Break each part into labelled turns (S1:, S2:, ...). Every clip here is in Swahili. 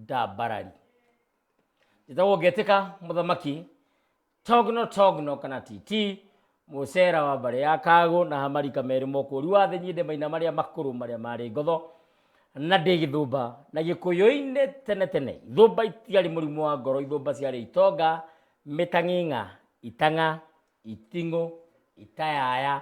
S1: Ndabarari Jitawo Geteka Muthamaki Togno kana titi Musera wa bare ya Kago na Hamarika Meri Mokori wa Nyinde maina maria makuru maria mari Gotho na Ndegithumba na Gikuyu-ine tene Ithumba itiari murimu wa ngoro Ithumba ciari itonga Mitang'ing'a Itanga Itingo Itayaya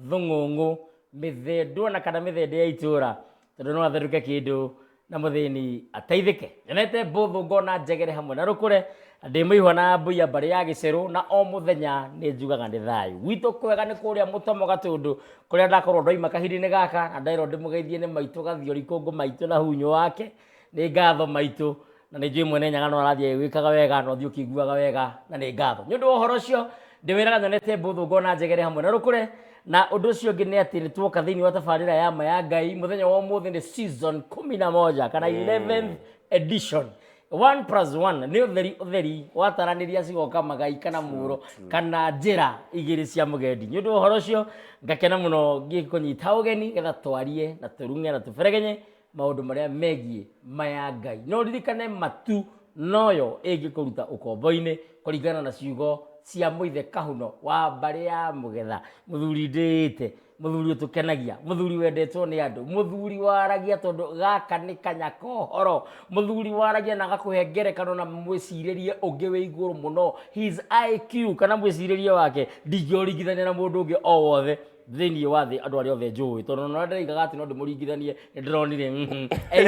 S1: Thung'ung'u Mithendo na kana mithende ya itura tondu no atheruke kindu na muthini ateithike nyenete mbuthu ngona njegere hamwe na rukure ndi muihwa na mbuya bari ya Giceru na o muthenya ni njugaga ndi thayu gwitu kwega ni kuria mutomo gatundu kuria ndakorwo ndoima kahiri-ini gaka na ndairo ndimugeithie ni maitu gathiori kungu maitu na hunyo wake ni ngatho maitu na ni njui mwene nyaga no arathie wikaga wega no thio kiguaga wega na ni ngatho ni undu uhoro cio ndiwiraga nyonete mbuthu ngona njegere hamwe na rukure na undu ucio ngi ni ati ni tuoka thiini wa tabarira ya ma ya Ngai muthenya wa umuthi ni season 11 kana 11th edition 1+1 ni utheri wataraniria cigoka magai kana muro kana njira igiri cia mugendi ni undu uhoro ucio ngakena muno ngikunyita ugeni getha twarie na turunge na tuberegenye maundu maria megie maya Ngai no ririkane matu noyo ingikuruta ukombo-ini kuringana na ciugo cia Muithe Kahuno wa bari ya Mugetha muthuri ndite muthuri utukenagia muthuri wendetwo ni andu muthuri waragia tondu gaka ni kanyaka horo muthuri waragia na gakuhe ngerekano na mwiciririe ungi wi iguru muno his IQ kana mwiciririe wake ndingioringithania na mundu ungi o wothe thiini wa thi andu aria othe njui tondu no ndarigaga ati no ndimuringithanie ndironire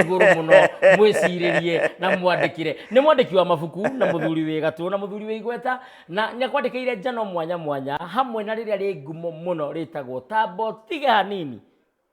S1: iguru muno mwiciririe na mwandikire ni mwandiki wa mabuku na muthuri wi gatu na muthuri wi igweta na nyakwandikire njano mwanya hamwe na riria ri ngumo muno ritagwo Tambo tiga hanini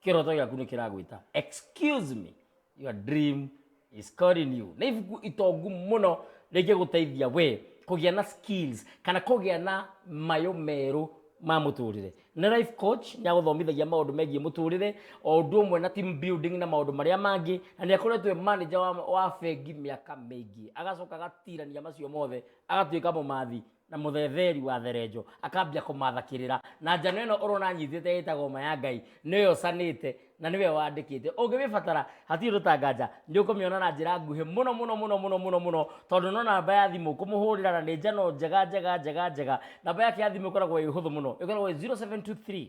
S1: kiroto gyaku ni kiragwita excuse me your dream is calling you na ibuku itongu muno rikiguteithia we kugia na skills kana kugia na mayo meru ma muturire na life coach nya guthomithagia maundu megie muturire o undu umwe na team building na maundu maria mangi na ni akoretwe manager wa bengi miaka mingi agacoka gatirania macio mothe agatuika mumathi na muthetheri wa therenjo akambia kumathakirira na njano ino urona nyithite itagwo ma ya Ngai niyo sanite na niwe wandikite ungibibatara hati rutanganja ndi ukumiona na njira nguhi muno tondu no namba ya thimu kumuhurira na ni njano njega namba yake ya thimu ikoragwo ihuthu muno ikoragwo 0723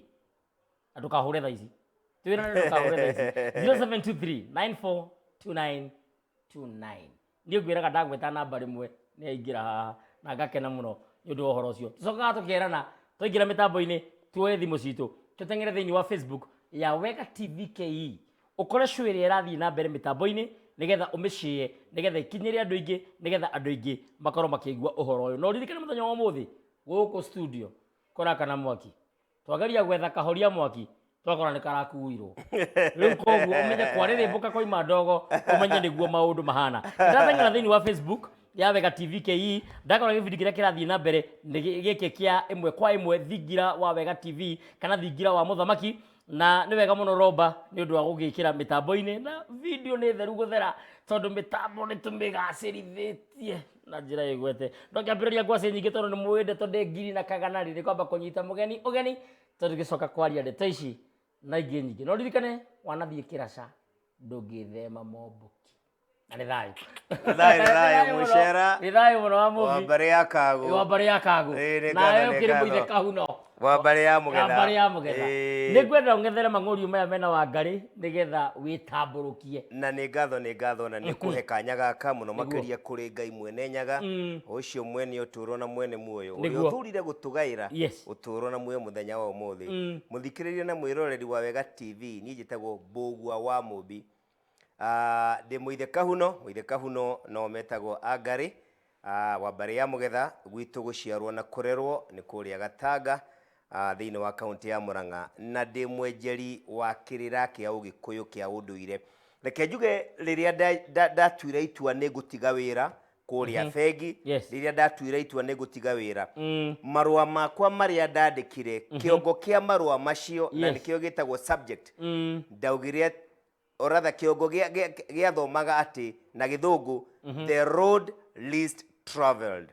S1: atukahure tha ici twira ni tukahure tha ici 0723942929 ndio gwiraga ndagweta namba rimwe ni aingira haha na ngakena muno ni undu uhoro ucio tucokaga tukierana tuingira mitambo-ini tuoye thimu citu tutengere thiini wa Facebook ya Wega TV KE ukore show iri irathii na mbere mitambo-ini nigetha umishie nigetha ikinyire andu ingi nigetha andu ingi makorwo makigua uhoro uyu no ririkane muthenya wa umuthi guku studio koraka na mwaki twagaria gwetha kahoria mwaki twakora ni karakuirwo riu koguo umenye kwaririmbuka koima ndogo umenye niguo maundu mahana ndathengera thiini wa Facebook ya Wega TV KE ndakora gibindi kiria kirathii na mbere giki kia imwe kwa imwe thingira wa Wega TV kana thingira wa Muthamaki na ni wega muno Roba ni undu wa gugikira mitambo-ini na video ni theru guthera tondu mitambo ni tumigacirithitie na njira igwete ndokiambiriria ngwaci nyingi tondu ni mwende tondu ngiri na kaganari ni kwamba kunyita ugeni tondu gicoka kwaria ndeto ici na ingi nyingi no ririkane wanathie kiraca ndungithema mombuki na ni thayu mucera ni thayu muno wa mubi wa bari ya Kago na yo kiri Muithe Kahuno
S2: wa bari ya Mugetha
S1: ni gwenda ngethere mang'uriu maya mena wa Ngari nigetha witamburukie
S2: na ni ngatho na ni kuhe kanya gaka muno makiria kuri Ngai mwene nyaga ucio mwene uturo na mwene muoyo uri uthurire gutugaira uturo na muoyo muthenya wa umuthi muthikiririe na mwiroreri wa Wega TV ni njitagwo Mbugua wa Mubi ndi Muithe Kahuno no metagwo Ngari wa bari ya Mugetha gwitu guciarwo na kurerwo ni kuria Gatanga thiini wa kaunti ya Murang'a na ndi mwenjeri wa kirira kia ugikuyu kia unduire reke njuge riria ndatuire itua ni gutiga wira kuria bengi riria ndatuire itua ni gutiga wira marua makwa maria ndandikire kiongo kia marua macio na nikio gitagwo subject ndaugire oratha kiongo gia thomaga ati na githungu the road least traveled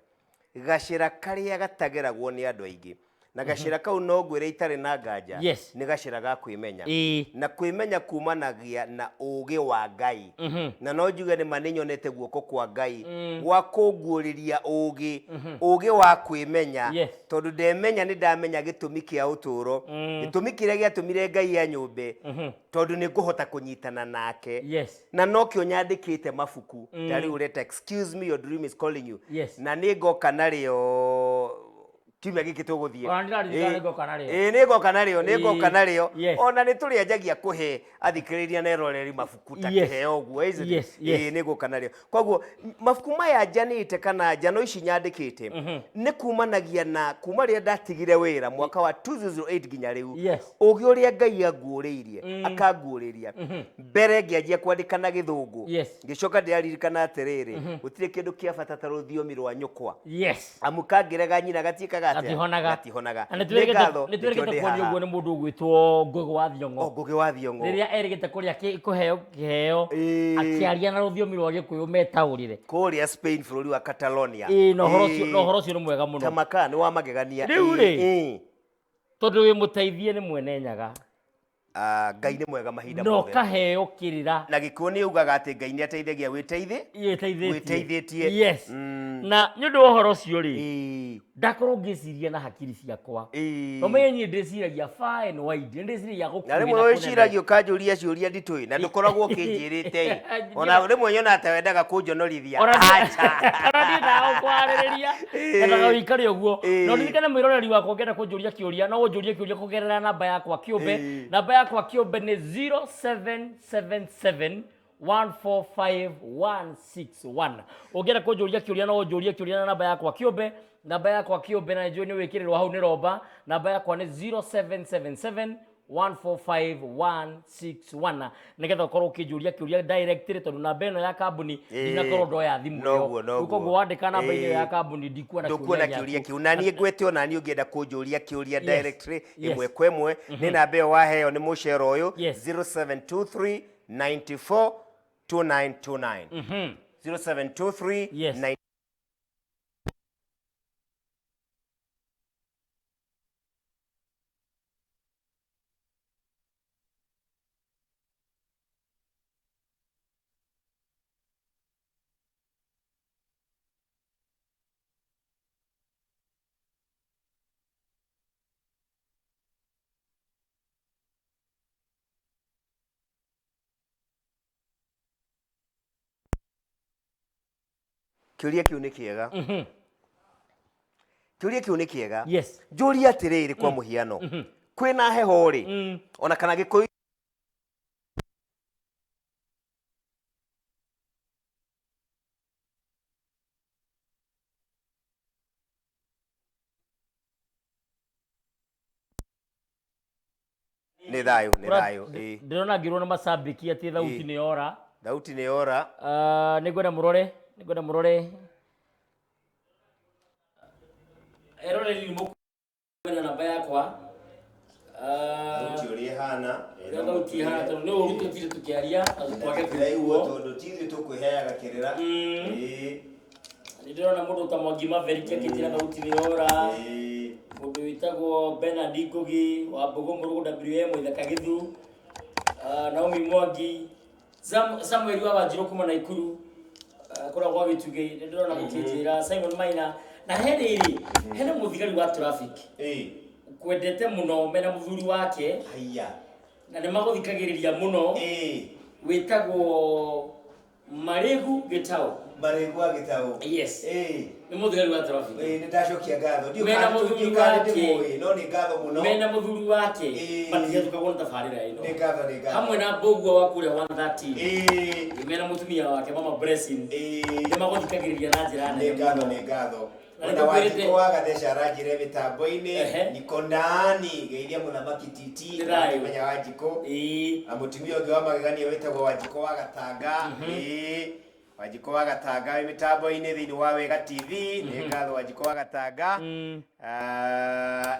S2: gacira karia gatageragwo ni andu aingi na gacira kau no ngwire itare na nganja ni gacira ga kwimenya na kwimenya kumanagia na ugi wa Ngai na no njuge ni maninyonete guoko kwa Ngai gwa kunguuriria ugi wa kwimenya tondu ndemenya ni ndamenya gitumi kia uturo gitumi kiria giatumire Ngai anyumbe tondu ni nguhota kunyitana nake na no kio nyandikite mabuku tari ureta excuse me your dream is calling you na ni ngoka nario kiumia giki tuguthie ni ngoka nario ona ni turi anjagia kuhe athikiriria na eroreri mabuku ta kiheo guo ni ngoka nario koguo mabuku maya njanite kana njano ici nyandikite ni kumanagia na kuma ria ndatigire wira mwaka wa 2008 ginya riu ugi uria Ngai anguuririe akanguuriria mbere ngianjia kwandika na githungu ngicoka ndiaririkana atiriri gutire kindu kia bata ta ruthiomi rwa nyukwa amukangirega nyina gatiikaga gatihonaga
S1: nitweregete kuonio guo ni mundu ugwitwo Ngugi wa Thiong'o riria erigite kuria kuheo kiheo akiaria na ruthiomi rwa Gikuyu metaurire
S2: kuria Spain bururi wa Catalonia
S1: no horo cio ni mwega muno
S2: tamaka ni wa magegania
S1: riu ri tondu wi muteithie ni mwene nyaga
S2: Ngai ni mwega mahinda
S1: no kaheo kirira
S2: na Gikuyu ni ugaga ati Ngai ni ateithagia
S1: witeithĩtie na nyundu horo cio ri ndakorwo ngiciria na hakiri ciakwa no menye ndiciragia far and wide ndiciragia gukũrĩra
S2: na rimwe wiciragia ukanjuria ciuria nditui na ndukoragwo kinjirite ona rimwe nyona ate wendaga kunjonorithia acha
S1: kana ndina ukwarĩrĩria kana wikari ũguo no ndirikane mwĩroreri wakwa ngenda kunjuria kiuria no unjurie kiuria kugerera namba yakwa kiumbe namba yakwa kiumbe ni 0777 145161 ungera kunjuria kiuria no unjurie kiuria na namba yakwa kiumbe na njui ni wikirirwo hau ni romba namba yakwa ni 0777 145161 nigetha ukorwo ukinjuria kiuria directly tondu namba ino ya kambuni ndinakorwo ndoya thimu yo ukoguo wandika namba ino ya kambuni ndikuona
S2: kiuria kiu na nie ngwete ona ni ungienda kunjuria kiuria directly imwe kwa imwe ni namba iyo waheo ni mucero uyu 0723 94 2929 0723 kiuria kiu ni kiega kiuria kiu ni kiega njuria atiriri kwa muhiano kwina heho ri ona kana Gikuyu ni thayu
S1: ndirona ngirwo na macambiki ati thauti ni ora nigwenda murore eroreri ni mukwena namba yakwa
S2: thauti hana
S1: tondu ni urutu tire tukiaria twage kuiguo
S2: tondu tithu tukwiheaga kirira
S1: ndirona mundu ta Mwangi Maverick akitira thauti ni ora mundu witagwo Bernard Ngugi wa Mbogo Murugu WM Ithaka Githu Naomi Mwangi Samuel wa Wanjiru kuma Naikuru kura gwa Gituge ndirona gukinjira Simon Maina na heriri hena muthigari wa traffic kwendete muno mena muthuri wake na ne maguthikagiriria muno witagwo Maregu Gitau yes ni muthigari wa traffic
S2: ni ndacokia ngatho ndio
S1: mena muthuri wake
S2: no ni ngatho muno
S1: mena muthuri wake batia tukagona tafarira ino
S2: ni ngatho
S1: hamwe na Mbogua wa kule 130 mena mutumia wake mama Blessing ni maguthikagiriria na njira nene
S2: ni ngatho na Wanjiku wagatheca ranjire mitambo-ini niko ndani geithia muthamaki titi menya Wanjiku na mutumia ungi wa magegania witagwo Wanjiku wa Gatanga Wanjiku wa Gatanga mitambo-ini thiini wa Wega TV ni ngatho Wanjiku wa Gatanga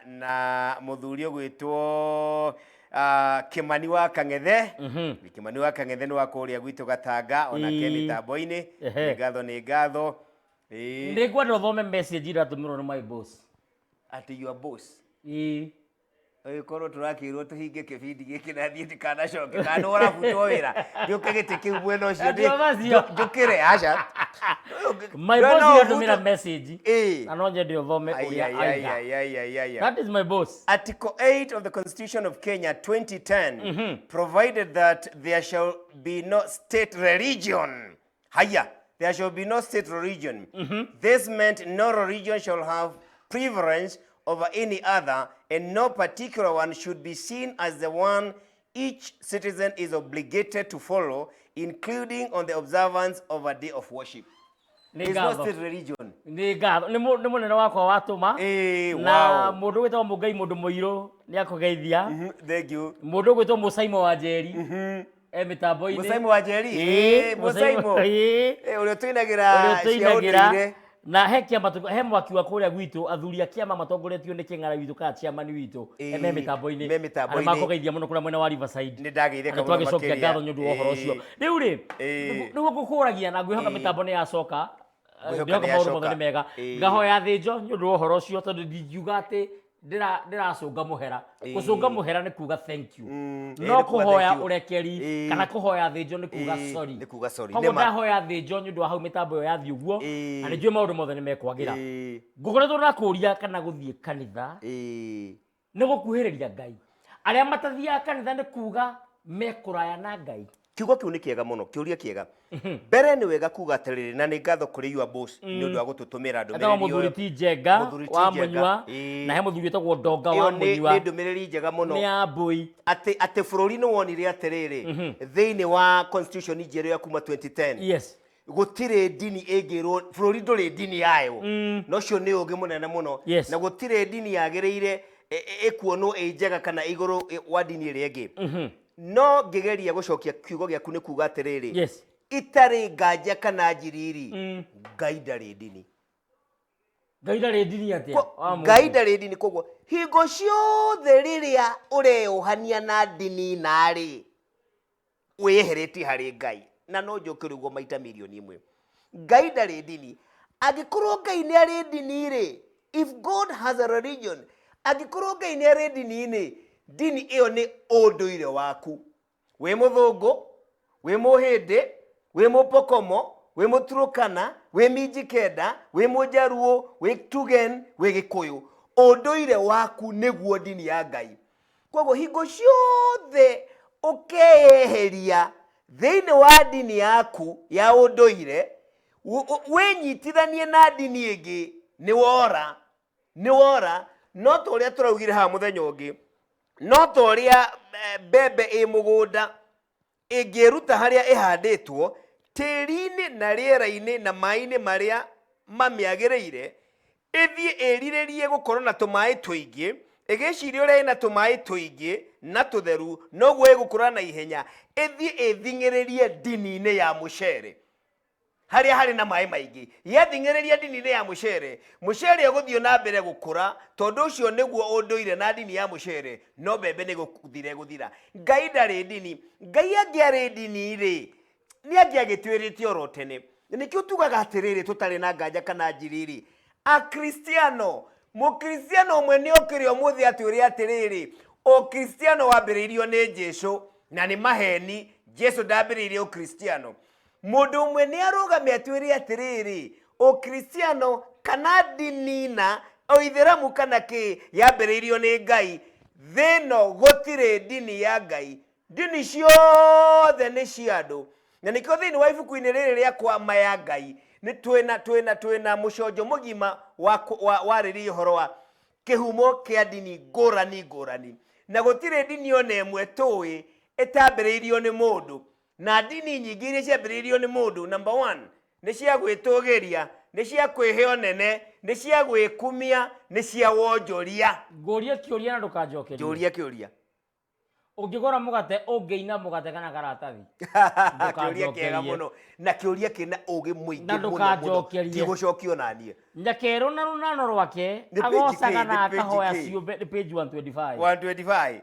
S2: na muthuri ugwitwo Kimani wa Kang'ethe Kimani wa Kang'ethe ni wa kuria gwitu Gatanga ona ke mitambo-ini ni ngatho
S1: Ndingwenda uthome message ira tumirwo ni my boss
S2: ati your boss Korwo turakirwo tuhinge kibindi giki na thie tikana coke kana urabutwo wira njuke giti kiu mwena ucio njukire aca
S1: my boss yatumira message anoje ndio thome uria aiga. That is my boss.
S2: Article 8 of the Constitution of Kenya 2010 provided that there shall be no state religion. There shall be no state religion. This meant no religion shall have preference over any other, and no particular one should be seen as the one each citizen is obligated to follow, including on the observance of a day of worship. It's not state religion.
S1: Ni munene wakwa watuma na mundu gwitwo Mungai mundu muiru ni akugeithia.
S2: Thank you.
S1: Mundu gwitwo Musaimo wa Njeri mitambo-ini.
S2: Musaimo wa Njeri Musaimo uria tuinagira cia unduire
S1: na he mwaki wa kuria gwitu athuri a kiama matongoretio ni king'ara witu ka chairman witu me mitambo-ini makogeithia muno kuria mwena wa Riverside
S2: ni ndageitheka
S1: muno twagicokia ngatho nyu ndu ohoro ucio riu ri niguo ngukuragia na ngwihoka mitambo ni yacoka ndioka maundu mothe ni mega ngahoya thinjo nyu ndu ohoro ucio tondu ndingiuga ati ndiracunga muhera gucunga muhera ni kuga thank you no kuhoya urekeri kana kuhoya thinjo ni kuga sorry koguo ndahoya thinjo nyu ndu hau mitambo yo yathi uguo na ni njue maundu mothe ni mekwagira ngukoretwo na kuria kana guthie kanitha ni gukuhiriria Ngai aria matathia kanitha ni kuga mekuraya na Ngai.
S2: Kiugo kiu ni kiega muno kiuria kiega mbere ni wega kuga atiriri na ni ngatho kuri your boss ni undu wa gututumira ndumiriri
S1: muthuri ti Njenga wa Munywa na he muthuri etagwo Ndonga wa Munywa
S2: ni ndumiriri njega muno
S1: ni Ambui
S2: ati bururi ni wonire atiriri thiini wa constitution njeru ya kuma 2010
S1: yes
S2: gutire dini egirwo bururi nduri dini yayo no cio ni ungi munene muno na gutire dini yagireire ekuonwo njega kana iguru wa dini iri ingi no ngigeria gucokia kiugo giaku ni kuga atiriri itari nganja kana njiriri Ngai ndari dini
S1: atia
S2: Ngai ndari dini koguo hingo ciothe riria ureuhania na dini nari wiyeheretie hari Ngai na no njoke uguo maita milioni imwe Ngai ndari dini agikorwo Ngai ni ari dini ri if God has a religion agikorwo Ngai ni ari dini ni dini iyo ni unduire waku we muthungu we muhindi we mupokomo we muturukana we Mijikenda we Mujaruo we Tugen we Gikuyu unduire waku niguo dini ya Ngai koguo hingo ciothe ukeyeheria thiini wa dini yaku ya unduire wenyitithanie na dini ingi ni wora no turia turaugire ha muthenya ungi no toria bebe mugunda ingieruta haria ihanditwo tiri-ini na riera-ini na mai-ini maria mamiagireire ithie iriririe gukorwo na tumai tuingi igiciria uria ina tumai tuingi na tutheru noguo igukura na ihenya ithie ithingiririe dini-ini ya mucere haria hari na mai maingi yethingiriria dini-ini ya mucere eguthio na mbere gukura tondu ucio niguo unduire na dini ya mucere no bebe ni guthira Ngai ndari dini Ngai angiari dini ri ni angiagitwirite oro tene nikio tugaga atiriri tutari na nganja kana njiriri mukristiano umwe ni okire umuthi atwire atiriri ukristiano wambiriirio ni Jesu na ni maheni Jesu ndambiriirie ukristiano mundu umwe ni arugame atwire atiriri ukristiano kana dini na oitheramu kana ki yambiriirio ni Ngai thino gutire dini ya Ngai dini ciothe ni ciandu na nikio thini wa ibuku-ini riri riakwa maya Ngai ni twina muconjo mugima wa riri uhoro wa kihumo kia dini ngurani na gutire dini ona imwe tui itambiriirio ni mundu na dini nyingi iria ciambiriirio ni mundu number 1 ni cia gwitugiria ni cia kwihe onene ni cia gwikumia ni cia wonjoria
S1: nguria kiuria na ndukanjokeria
S2: kiuria
S1: ungigora mugate ungiina mugate kana karatathi
S2: kiuria kiega muno na kiuria kina ugi muingi muno tigucokio nanie
S1: Nyakeru na runano rwake agocaga na akahoya ciumbe page 125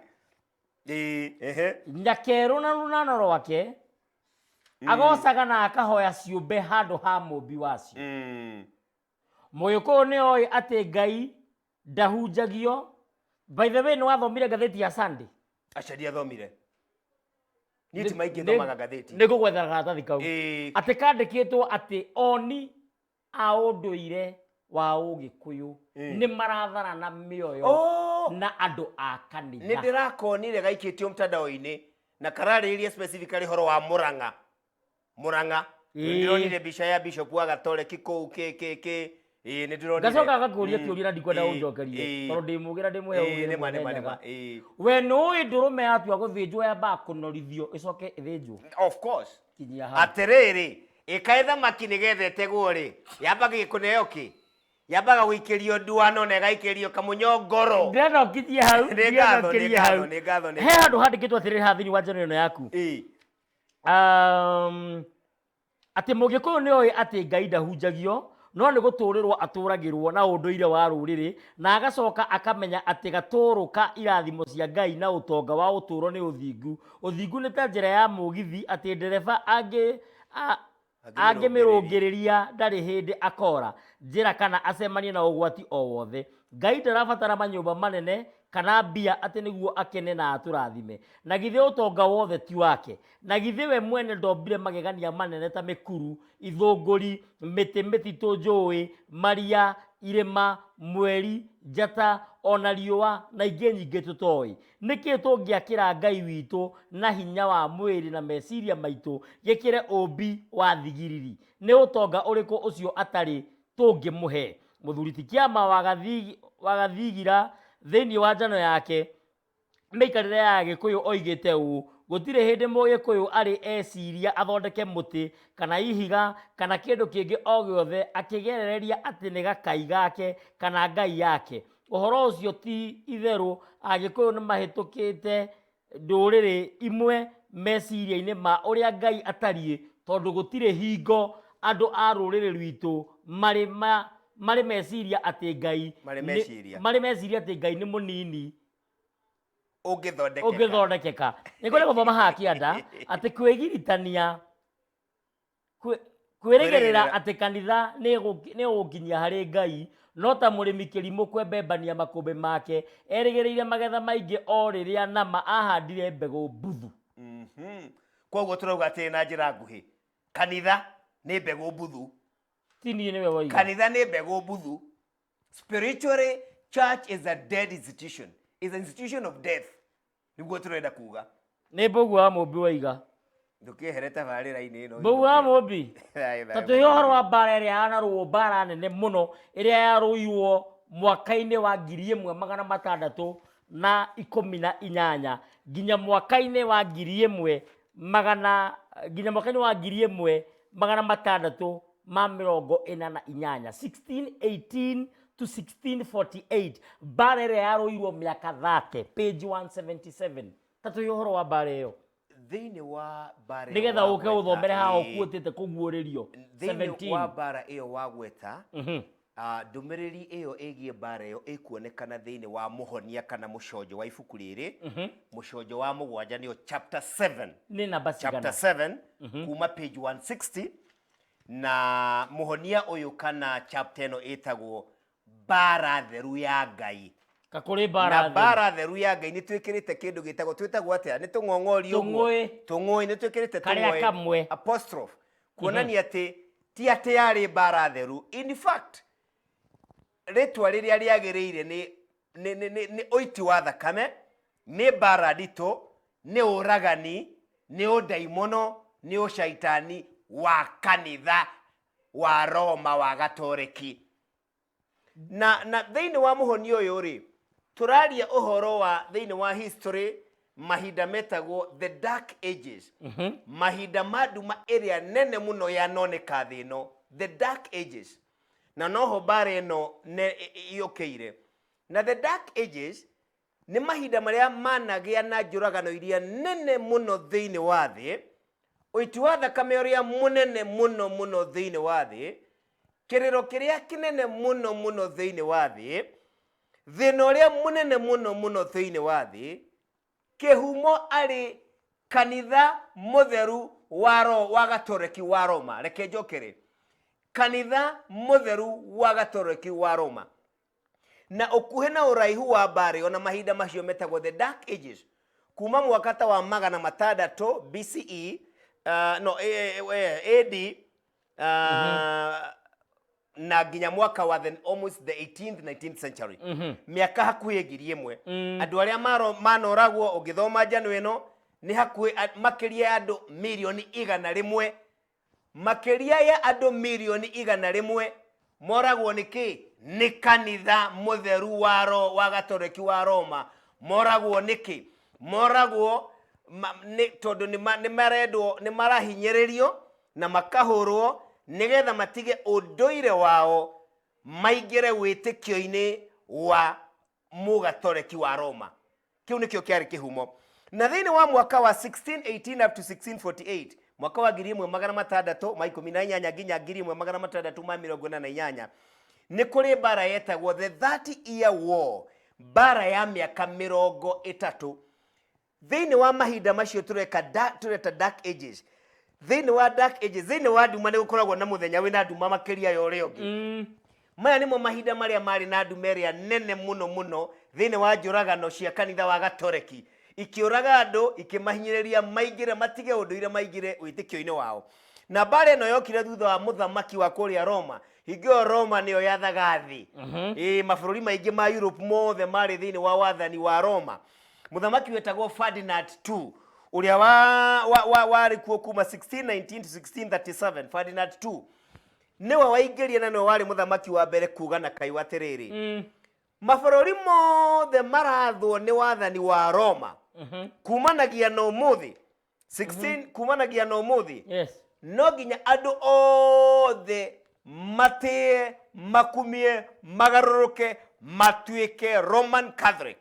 S1: Nyakeru na runano rwake agocaga na akahoya ciumbe handu ha mumbi wacio Muyuko ni oi ati Ngai ndahunjagio By the way, no wathomire gatheti ya Sunday?
S2: Acha ndiathomire. Niĩ ti maingĩ thomaga gatheti.
S1: Nĩ gũgwetha karatathi kau. Atĩ kandĩkĩtwo atĩ oni a ũndũire wa Ũgĩkũyũ nĩ maratharana mĩoyo na andũ a kanitha.
S2: Nĩ ndĩrakonire gaikĩtio mtandao-inĩ na kararĩrĩria specifically horo wa Mũrang'a. Ndĩronire mbica ya Bishop wa Gatoreki kũu nĩ ndĩronire.
S1: Gacoka gakũria kĩũria na ndikwenda ũnjokerie tondũ ndĩmũgĩra ndĩmũhe ũgĩ. We nĩũĩ ndũrũme yatua gũthĩnjwo yambaga kũnorithio ĩcoke ĩthĩnjwo?
S2: Of course. Atĩrĩrĩ, ĩkaĩ thamaki nĩgetha ĩtegwo rĩ, yambaga kũneo kĩ? Yambaga gũikĩrio nduano na ĩgaikĩrio kamũnyongoro.
S1: Ndĩrenda ũkinyie hau. Nĩ ngatho. He handũ handĩkĩtwo atĩrĩrĩ haha thĩinĩ wa njano ĩno yaku. Atĩ Mũgĩkũyũ nĩoĩ atĩ Ngai ndahunjagio, no nĩ gũtũũrĩrwo atũragĩrwo na ũndũire wa rũrĩrĩ, na agacoka akamenya atĩ gatũrũka irathimo cia Ngai na ũtonga wa ũtũũro nĩ ũthingu. Ũthingu nĩ ta njĩra ya mũgithi atĩ ndereba angĩmĩrũngĩrĩria ndarĩ hĩndĩ akora njĩra kana acemanie na ũgwati o wothe. Ngai ndarabatara manyũmba manene kana mbia atĩ nĩguo akene na atũrathime. Na githĩ ũtonga wothe ti wake. Na githĩ we mwene ndombire magegania manene ta mĩkuru, ithũngũri, mĩtĩ mĩtitũ, njũĩ, maria, irĩma, mweri, njata, ona riũa na ingĩ nyingĩ tũtoĩ. Nĩkĩĩ tũngĩakĩra Ngai witũ na hinya wa mwĩrĩ na meciria maitũ gĩkĩre ũmbi wa thigiriri? Nĩ ũtonga ũrĩkũ ũcio atarĩ tũngĩmũhe? Mũthuri ti Kĩama wa Gathigira thĩinĩ wa njano yake mĩikarĩre ya Gĩkũyũ oigĩte ũũ: gũtirĩ hĩndĩ Mũgĩkũyũ arĩ eciria athondeke mũtĩ kana ihiga kana kĩndũ kĩngĩ o gĩothe akĩgerereria atĩ nĩ gakai gake kana ngai yake. Ũhoro ũcio ti itherũ. Agĩkũyũ nĩ mahĩtũkĩte ndũrĩrĩ imwe meciria-inĩ ma ũrĩa Ngai atariĩ, tondũ gũtirĩ hingo andũ a rũrĩrĩ rwitũ marĩ meciria atĩ Ngai nĩ mũnini ũngĩthondekeka. Nĩ kwenda gũthoma haha kĩanda atĩ kwĩgiritania, kwĩrĩgĩrĩra atĩ kanitha nĩ ũgũkinyia harĩ Ngai, no ta mũrĩmi kĩrimũ kwembembania makũmbĩ make erĩgĩrĩire magetha maingĩ o rĩrĩa nama ahandire mbegũ mbuthu.
S2: Koguo tũrauga atĩ na njĩra nguhĩ, kanitha nĩ mbegũ mbuthu.
S1: Tini nĩwe woiga.
S2: Kanitha nĩ mbegũ mbuthu. Spiritually, church is a dead institution. Is an institution of death. Nĩguo tũrenda kuga.
S1: Nĩ mbũgu wa mũmbi woiga.
S2: Ndũkĩhere tabarĩra-inĩ ĩno.
S1: Mbũgu wa mũmbi. Tatũ ũhoro wa mbara ĩrĩa yanarũo, mbara nene mũno ĩrĩa yarũirwo mwaka-inĩ wa 1618 nginya mwaka-inĩ wa 1648. 1618 to 1648. Mbara ĩrĩa yarũirwo mĩaka 30. Page 177. Tatũ ũhoro wa mbara ĩyo.
S2: Thĩinĩ wa mbara
S1: nĩgetha ũke ũthomere haha ũkuĩtĩte kũguũrĩrio.
S2: Thĩinĩ wa mbara ĩyo wagweta, ndũmĩrĩri ĩyo ĩgiĩ mbara ĩyo ĩkuonekana thĩinĩ wa Mũhonia kana mũconjo wa ibuku rĩrĩ, mũconjo wa 7 nĩyo chapter 7.
S1: Nĩ namba cigana?
S2: Chapter 7 kuma page 160, na Mũhonia ũyũ kana chapter ĩno ĩtagwo mbara theru ya Ngai.
S1: Kakũrĩ mbara theru.
S2: Na mbara theru ya Ngai nĩ twĩkĩrĩte kĩndũ twĩtagwo atĩa? Nĩ tũng'ong'ori ũguo. Tũng'ũĩ nĩ twĩkĩrĩte tũng'ũĩ apostrophe kuonania atĩ ti atĩ yarĩ mbara theru. In fact, rĩtwa rĩrĩa rĩagĩrĩire nĩ ũiti wa thakame, nĩ mbara nditũ, nĩ ũragani, nĩ ũndaimono, nĩ ũcaitani wa kanitha wa Roma wa Gatoreki. Na thĩinĩ wa Mũhonia ũyũ rĩ, tũraria ũhoro wa thĩinĩ wa history, mahinda metagwo the dark ages. Mahinda ma nduma ĩrĩa nene mũno yanoneka thĩ ĩno, the dark ages. Na noho mbara ĩno yũkĩire. Na the dark ages nĩ mahinda marĩa managĩa na njũragano iria nene mũno thĩinĩ wa thĩ, ũiti wa thakame ũrĩa mũnene mũno thĩinĩ wa thĩ, kĩrĩro kĩrĩa kĩnene mũno thĩinĩ wa thĩ, thĩna ũrĩa mũnene mũno thĩinĩ wa thĩ, kĩhumo arĩ kanitha mũtheru wa Gatoreki wa Roma. Reke njokere. Kanitha mũtheru wa Gatoreki wa Roma. na ukuhe na uraihu wa mbare ona mahinda macio metagwo the Dark Ages kuma mwaka wa 600 BCE AD na nginya mwaka wa almost the 18th 19th century miaka hakuhi ngiri imwe andu aria manoragwo ungithoma njano ino ni hakuhi makiria andu milioni 100 makiria ya andu milioni 100 moragwo niki ni kanitha mutheru wa gatoreki wa Roma moragwo niki moragwo tondu ni marendwo ni marahinyiririo na makahurwo nigetha matige unduire wao maingire witikio-ini wa mugatoreki wa Roma. Kiu nikio kiari kihumo na thiini wa mwaka wa 1618 up to 1648 mwaka wa 1618 nginya 1648 ni kuri bara yetagwo the 30 year war, bara ya miaka 30 thiini wa mahinda macio tureta Dark Ages. Thiini wa Dark Ages, thiini wa nduma ni gukoragwo na muthenya wina nduma makiria ya uria ungi. Maya nimo mahinda maria mari na nduma iria nene muno thiini wa njuragano cia kanitha wa gatoreki ikiuraga andu ikimahinyiriria maingire matige unduire maingire witikio-ini wao. Na bara ino yokire thutha wa muthamaki wa kuria Roma. Higio Roma niyo yathaga thi mabururi maingi ma Europe mothe mari thiini wa wathani wa Roma. Muthamaki wetagwo Ferdinand II uria wari kuo kuma 1619 to 1637. Ferdinand II niwe waingiria na niwe wari muthamaki wa mbere kuga na kai wa tiriri mabururi mothe marathwo ni wathani wa Roma kumanagia na umuthi 16 kumanagia na umuthi no nginya andu othe matie makumie magaruruke matuike Roman Catholic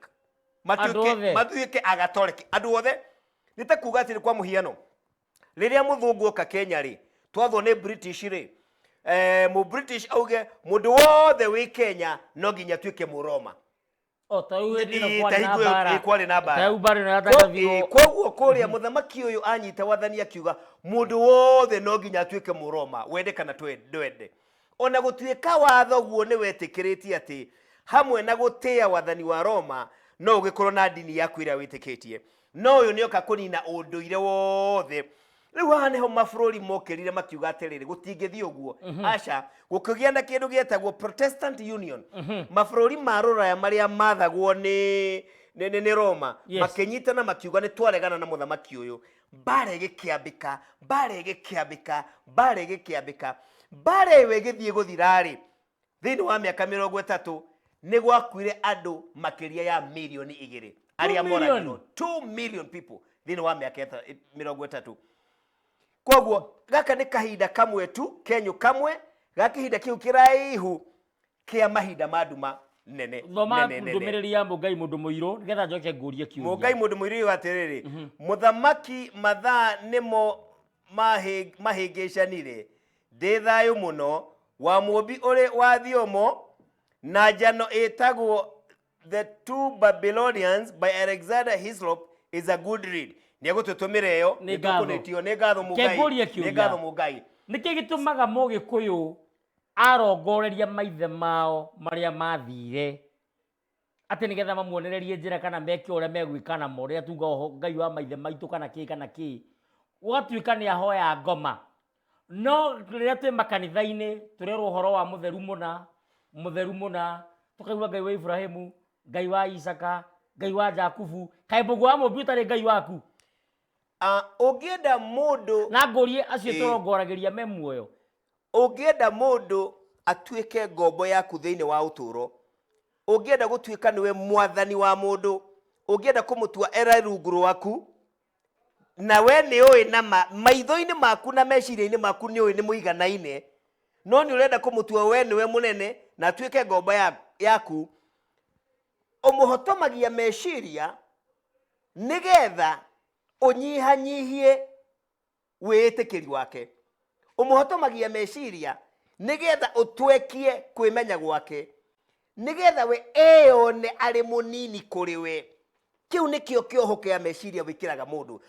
S2: matuike agatoreki andu othe nitakuga atiri kwa muhiano riria muthungu oka Kenya ri twathwo ni British ri mu British auge mundu wothe wi Kenya no nginya tuike mu Roma kwari na bara koguo kuria muthamaki uyu anyita wathani akiuga mundu wothe no nginya tuike mu Roma wende kana twende ona gutuika watho guo ni wetikiritie ati hamwe na gutia wathani wa Roma no ugikorwo na dini yaku ira witikitie no uyu ni oka kunina unduire wothe. Riu haha niho mabururi mokirire makiuga atiriri gutingithii uguo aca gukigia na kindu gietagwo Protestant Union mabururi ma Ruraya maria mathagwo ni Roma makinyitana makiuga ni twaregana na muthamaki uyu. Bara igikiambika bara iwe igithii guthirari thiini wa miaka 30 ni gwakuire andu makiria ya milioni 2 aria moragirwo 2 million people thiini wa miaka 30. Koguo gaka ni kahinda kamwe tu kenyu kamwe gakihinda kiu kiraihu kia mahinda maduma nene
S1: ndumiriri ya Mungai mundu muiru nigetha njoke ngurie kiuria
S2: Mungai mundu muiru atiriri muthamaki mathaa nimo mahingicanire ndi thayu muno wa mumbi uri wa thiomo na njano itagwo The Two Babylonians by Alexander Hislop is a good read. Niegututumire yo nitukunitio ni ngatho Mungai
S1: niki gitumaga Mugikuyu arongoreria maithe mao maria mathire ati nigetha mamuonererie njira kana meke uria megwikana mo ria tuga Ngai wa maithe maitu kana ki ugatuika ni ahoya ngoma no riria twi makanitha-ini turerwo uhoro wa mutheru muna tukaigua Ngai wa Ibrahimu, Ngai wa Isaka, Ngai wa Jakubu, kai Mungu wa Mubiuta ri Ngai waku.
S2: Ugienda mundu
S1: na ngurie acio turongoragiria me muoyo
S2: ugienda mundu atuike ngombo yaku thiini wa uturo ugienda gutuika niwe mwathani wa mundu ugienda kumutua era rungu rwaku na we ni oi na maitho-ini maku na meciria-ini maku ni oi ni muiganaine no ni urenda kumutua we niwe munene na atuike ngombo yaku umuhotomagia meciria nigetha unyihanyihie witikiri wake umuhotomagia meciria nigetha utwekie kwimenya gwake nigetha we eyone ari munini kuri we kiu nikio kioho kia meciria wikiraga mundu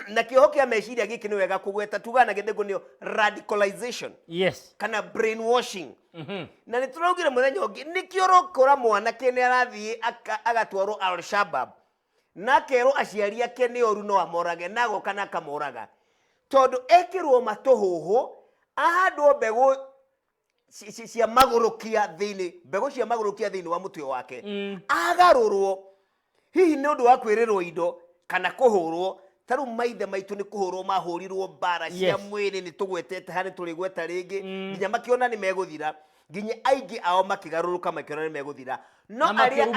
S2: na kĩoho kĩa meciria gĩkĩ nĩ wega kũgweta tugana gĩthego nĩyo radicalization.
S1: Yes.
S2: Kana brainwashing. Na nĩ tũraugire mũthenya ũngĩ nĩkĩo ũrokora mwanake nĩ arathiĩ agatwarwo Al-Shabab na kerwo aciari ake nĩ oru no amorage nago kana akamoraga tondũ ekĩrwo matũhũhũ ahandwo mbegũ cia magũrũkia thĩinĩ mbegũ cia magũrũkia thĩinĩ wa mũtwe wake agarũrwo hihi nĩ ũndũ wa kwĩrĩrwo indo kana kũhũrwo taru maithe maitũ nĩ kũhũrwo mahũrirwo bara cia mwĩrĩ nĩ tũgwetete ha nĩ tũrĩ gweta rĩngĩ nginya makĩona nĩ megũthira nginya aingĩ ao makĩgarũrũka makĩona nĩ megũthira no arĩa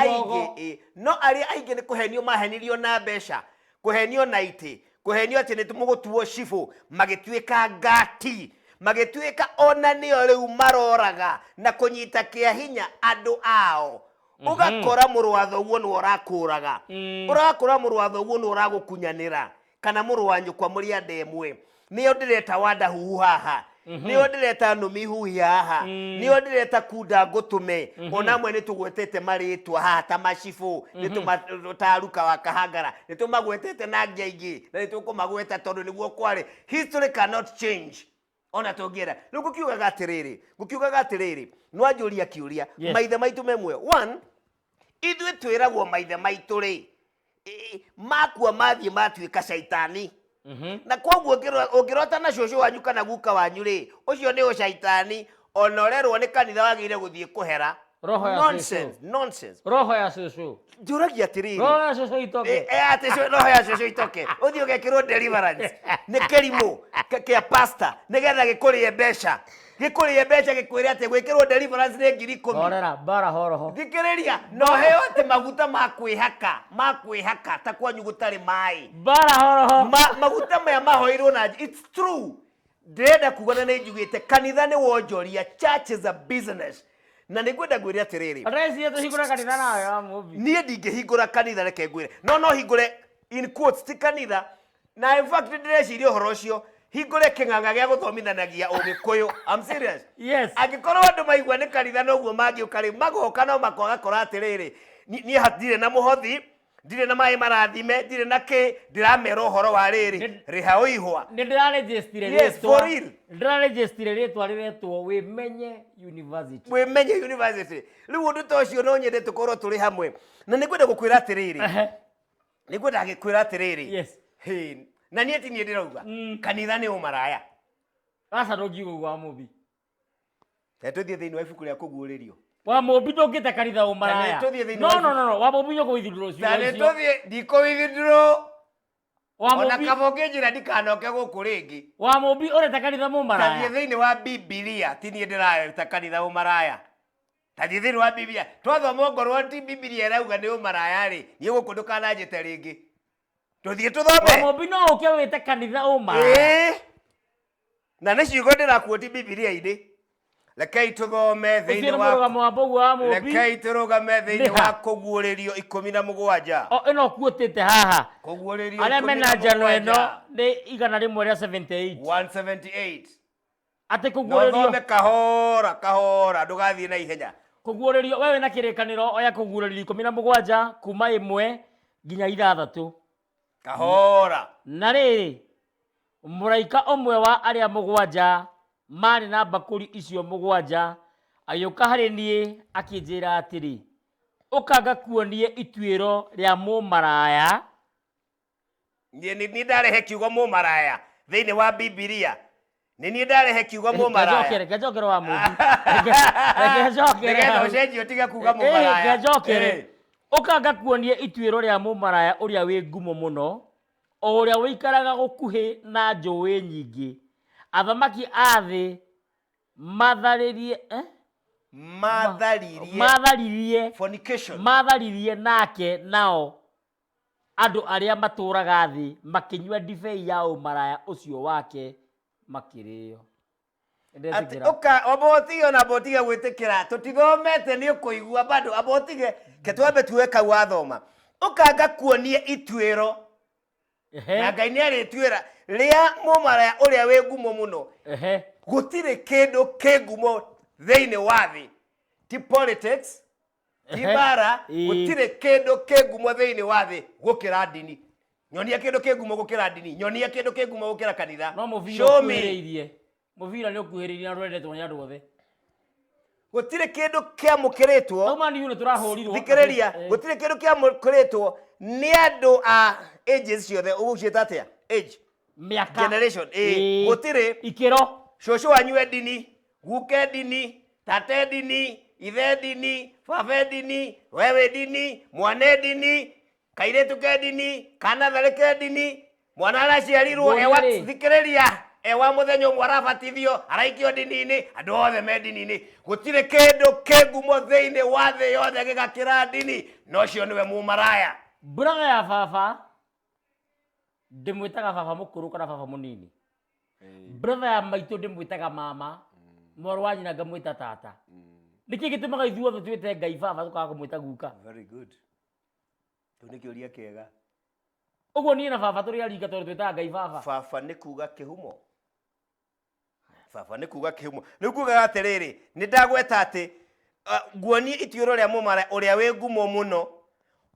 S2: aingĩ nĩ kũhenio mahenirio na mbeca kũhenio na itĩ kũhenio atĩ nĩ tũmũgũtuo cibũ magĩtuĩka ngati magĩtuĩka ona nĩo rĩu maroraga na kũnyita kĩa hinya andũ ao ugakora mũrũ wa thoguo nĩ ũrakũraga ũrakora mũrũ wa thoguo nĩ ũragũkunyanĩra kana mũrũ wa nyũkwa mũrĩ andemwe nĩyo ndĩreta wanda huhu haha nĩyo ndĩreta nũmi huhi haha nĩyo ndĩreta kunda ngũtũme ona amwe nĩ tũgwetete marĩtwa haha ta macibũ nĩ tũtaruka wa kahangara nĩ tũmagwetete na ngĩaingĩ na nĩ tũkũmagweta tondũ nĩguo kwarĩ history cannot change ona tũngĩera rĩu gũkiugaga atĩrĩrĩ nwanjũria kĩũria maithe maitũ memwe one ithuĩ twĩragwo maithe maitũ rĩ makua mathiĩ matuĩka caitani na koguo ũngĩrota na cũcũ wanyu kana guka wanyu rĩ ũcio nĩ ũcaitani ona ũrerwo nĩ kanitha wagĩrĩire gũthiĩ kũhera nonsense
S1: roho ya cũcũ
S2: njũragia atĩrĩrĩ
S1: roho ya cũcũ itoke
S2: roho ya cũcũ itoke ũthiĩ ũgekĩrwo deliverance nĩ kĩrimũ kĩa pastor nĩgetha gĩkũrĩe mbeca gĩkwĩre atĩ gwĩkĩrwo deliverance nĩ 10,000
S1: horera bara horoho
S2: thikĩrĩria no heo atĩ maguta makwĩhaka ta kwanyu gũtarĩ maĩ
S1: bara horoho
S2: maguta maya mahoirwo na it's true ndĩrenda kuga na nĩ njugĩte kanitha nĩ wonjoria church is a business na nĩ ngwenda ngwĩre atĩrĩrĩ
S1: areciye tũhingũra kanitha nawe ya mũbi
S2: niĩ ndingĩhingũra kanitha reke ngwĩre no hingũre in quotes ti kanitha na in fact ndĩreciria ũhoro ũcio hingũre kĩng'ang'a gĩa gũthomithanagia ũgĩkũyũ I'm serious
S1: yes
S2: angĩkorwo andũ maigua nĩ kanitha noguo mangĩũka rĩ magoka no makoga kora atĩrĩrĩ niĩ hatirĩ na mũhothi ndirĩ na maĩ marathime ndirĩ na kĩ ndĩramera ũhoro wa rĩrĩ rĩha ũihwa
S1: nĩ ndĩrarejestire
S2: yes for real
S1: ndĩrarejestire rĩtwa rĩretwo wĩmenye university
S2: rĩu ũndũ ta ũcio no nyende tũkorwo tũrĩ hamwe na nĩ ngwenda gũkwĩra atĩrĩrĩ nĩ ngwenda gĩkwĩra atĩrĩrĩ
S1: yes
S2: na niĩ ti niĩ ndĩrauga kanitha nĩ ũmaraya
S1: aca ndũngiuga wa mũbi
S2: tũthiĩ thĩinĩ wa ibuku rĩa kũguũrĩrio
S1: wa mũbi ndũngĩte kanitha ũmaraya no wa mũbi nyũkũwithindũrwo
S2: tũthiĩ ndikũwithindũrwo ona kaba ũngĩnjĩra ndikanoke gũkũ rĩngĩ
S1: wa mũbi ũreta kanitha mũmaraya
S2: tathiĩ thĩinĩ wa Bibilia ti niĩ ndĩrareta kanitha ũmaraya tathiĩ thĩinĩ wa Bibilia twathoma ongorwo ti Bibilia ĩrauga nĩ ũmaraya rĩ niĩ gũkũ ndũkananjĩte rĩngĩ tũthiĩ tũthome
S1: wa mũbi no ũke wĩte kanitha ũmaraya
S2: na nĩ ciugo ndĩrakuoti Bibilia-inĩ rekei tũthome thĩinĩ wa kũguũrĩrio 17
S1: ĩno kuotĩte haha
S2: kũguũrĩrio
S1: arĩa mena njano ĩno nĩ 178 atĩ kũguũrĩrio
S2: kahora ndũgathiĩ na ihenya
S1: kũguũrĩrio we wĩna kĩrĩkanĩro oya kũguũrĩrio 17 kuma 1 nginya 6
S2: kahora
S1: na rĩrĩ mũraika ũmwe wa arĩa 7 marĩ na mbakũri icio 7 agĩũka harĩ niĩ akĩnjĩra atĩrĩ ũkanga kuonie ituĩro rĩa mũmaraya
S2: nĩ ndarehe kiugo mũmaraya thĩinĩ wa Bibilia nĩ ndarehe kiugo mũmaraya
S1: reke njokere wa mũbi
S2: nĩgetha ũcenjie ũtige kuga mũmaraya
S1: ũkanga kuonie ituĩro rĩa mũmaraya ũrĩa wĩ ngumo mũno o ũrĩa wĩikaraga gũkuhĩ na njũĩ nyingĩ athamaki a thĩ matharirie nake nao andũ arĩa matũũraga thĩ makĩnyua ndibei ya ũmaraya ũcio wake makĩrĩo
S2: abotige ona abotige gwĩtĩkĩra tũtithomete nĩ ũkũigua bado abotige ketwambe tuweka wathoma ũkanga kuonie ituĩro na Ngai nĩ arĩtuĩra rĩa mũmaraya ũrĩa wĩ ngumo mũno gũtirĩ kĩndũ kĩ ngumo thĩinĩ wa thĩ ti politics ti bara gũtirĩ kĩndũ kĩ ngumo thĩinĩ wa thĩ gũkĩra ndini nyonia kindu kingumo gukira ndini, nyonia kindu kingumo gukira kanitha.
S1: No muvira kuhiriirie, muvira ni ukuhiriirie na rwendetwo ni andu othe.
S2: Gutire kindu kiamukiritwo.
S1: Auma ni yune turahurirwo.
S2: Thikiriria, gutire kindu kiamukiritwo ni andu a ages ciothe. Ugucieta atia? Age.
S1: Miaka.
S2: Generation. Gutire.
S1: Ikiro.
S2: Shosho wanyu edini, guke edini, tate edini, ithe edini, baba edini, wewe edini, mwana edini, kairetu ke edini, kana thareke edini, mwana araciarirwo ewa thikiriria. Ewa muthenya umwe arabatithio araikio ndini-ini, andu othe me ndini-ini. Gutire kindu kingumo thiini wa thi yothe gigakira ndini, no cio niwe mumaraya.
S1: Buraga ya baba ndimwitaga baba mukuru kana baba munini. Brother ya maitu ndimwitaga mama, moro wa nyina ngamwita tata. Niki gitumaga ithuothe twite Ngai baba tukaga kumwita guka.
S2: Very good. Tunikiuria kiega.
S1: Uguo ni na baba turi aringa tondu twita Ngai baba.
S2: Baba ni kuga kihumo. Baba ni kuga kihumo. Ni kuga atiriri, ni ndagweta ati guonie ituiro ria mumara uria wi ngumo muno.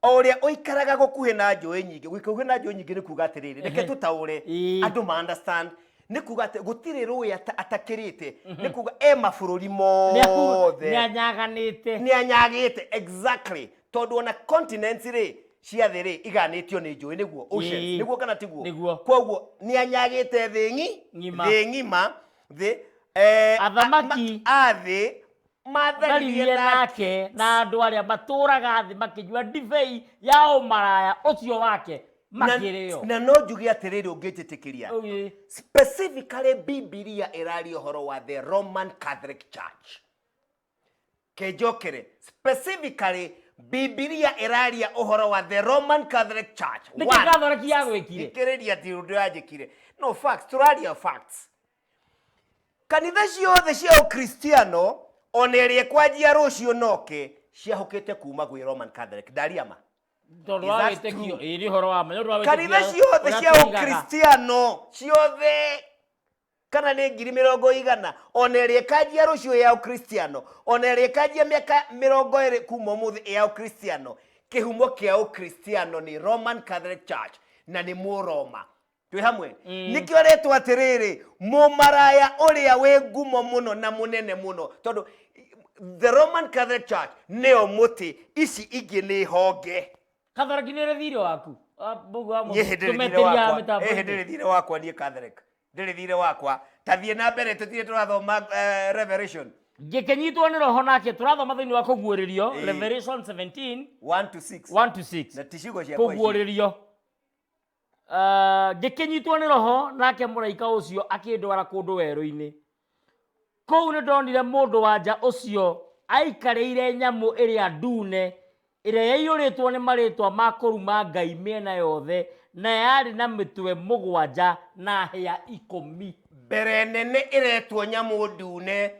S2: Oria oikaraga gukuhe na njui nyingi. Gukuhe na njui nyingi ni kuga atiriri. Reke tutaure. Andu ma understand. Ni kuga ati gutire rui atakirite. Ni kuga mabururi mothe.
S1: Ni anyaganite.
S2: Ni anyagite exactly. Tondu ona continents ri cia thi ri iganitio ni njui niguo oceans niguo kana tiguo. Koguo ni anyagite thi ngima thi
S1: athamaki
S2: athi
S1: matharirie nake na andu aria maturaga thi makijua divei ya umaraya ucio wake makirio.
S2: Na no njugi atiriri ungitikiria specifically Biblia iraria horo wa the Roman Catholic Church. Kejokere specifically Biblia iraria uhoro wa the Roman Catholic Church.
S1: Niki Catholic ya gwikire
S2: ikiriria ti undu yajikire. No facts, turaria facts. Kanitha ciothe cia Ukristiano onerie kwanjia rucio noke ciahukite kuma gwi Roman Catholic. Dariama.
S1: Ndorwagitekio iri horo wa manyo rwagitekio.
S2: Kanitha ciothe cia Ukristiano ciothe kana ni 100,000 onerie kanjia rucio ya Ukristiano onerie kanjia miaka 20 kuma muthi ya Ukristiano. Kihumo kia Ukristiano ni Roman Catholic Church na ni Muroma. Twi hamwe nikio retwa atiriri mumaraya uria we ngumo muno na munene muno tondu the Roman Catholic Church neo muti ici ingi ni honge.
S1: Catholic ni rethire waku bugu
S2: tumeteria mitambo ndire wakwa ni Catholic ndire wakwa tathie na mbere tutire turathoma Revelation
S1: gikenyitwo ni roho nake turathoma thiini wa kuguuririo Revelation 17
S2: 1 to 6
S1: 1 to 6
S2: na tishigo cia
S1: kuguuririo gikenyitwo ni roho nake muraika ucio akindwara kundu weru-ini. Kou ni ndonire mundu wanja ucio aikarĩire nyamu iria ndune iria yaiyũrĩtwo ni maritwa ma kũruma Ngai miena yothe na yari na mitwe 7 na hĩa 10.
S2: Mbere nene iretwo nyamu ndune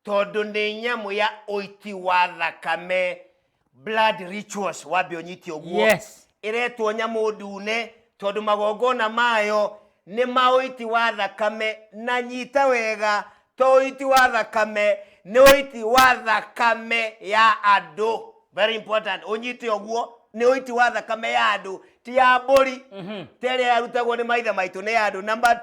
S2: tondu ni nyamu ya uiti wa thakame, blood rituals wambe unyiti oguo.
S1: Yes.
S2: Iretwo nyamu ndune tondu magongona mayo ni mauiti wa thakame na nyita wega to uiti wa thakame ni uiti wa thakame ya andu. Very important. Unyiti oguo ni uiti wa thakame ya andu ti ya mburi. Tere yarutagwo ni maithe maitu ni andu. Number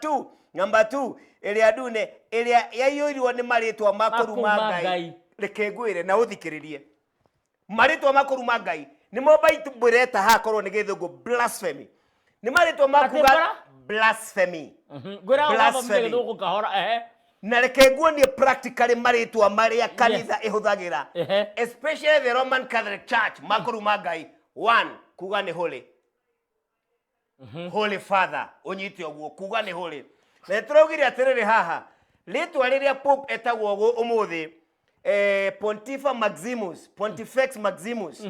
S2: 2 iria ndune iria yaiyurirwo ni maritwa makuruma Ngai. Reke ngwire na uthikiririe maritwa makuruma Ngai ni mo Bible ta hakorwo ni githungu blasphemy. Ni maritwa makuga blasphemy.
S1: Gwira watho githungu kahora
S2: na reke nguonie practically maritwa maria kanitha ihuthagira especially the Roman Catholic Church makuruma Ngai. 1 kuga ni holy. Holy Father unyiti oguo kuga ni holy. Na turaugire atiriri haha ritwa riria Pope etagwo go umuthi Pontifex Maximus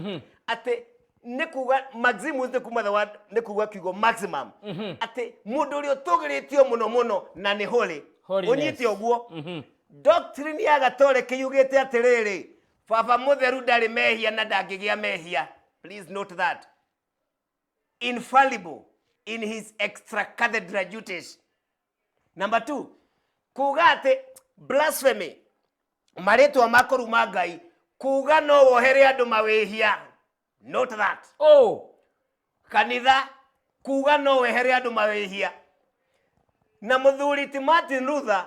S2: ate ni kuga Maximus ni kuma the word ni kuga kigo maximum ate mundu uri utugiritio muno na ni holy unyiti oguo. Doctrine ya Gatolika yugite atiriri baba mutheru ndari mehia na ndangigia mehia. Please note that. Infallible in his extra cathedral duties. Number 2 kuga ate blasphemy maritwa makuruma Ngai kuga no wohere andu mawihia. Note that.
S1: Oh,
S2: kanitha kuga no wehere andu mawihia na muthuri ti Martin Luther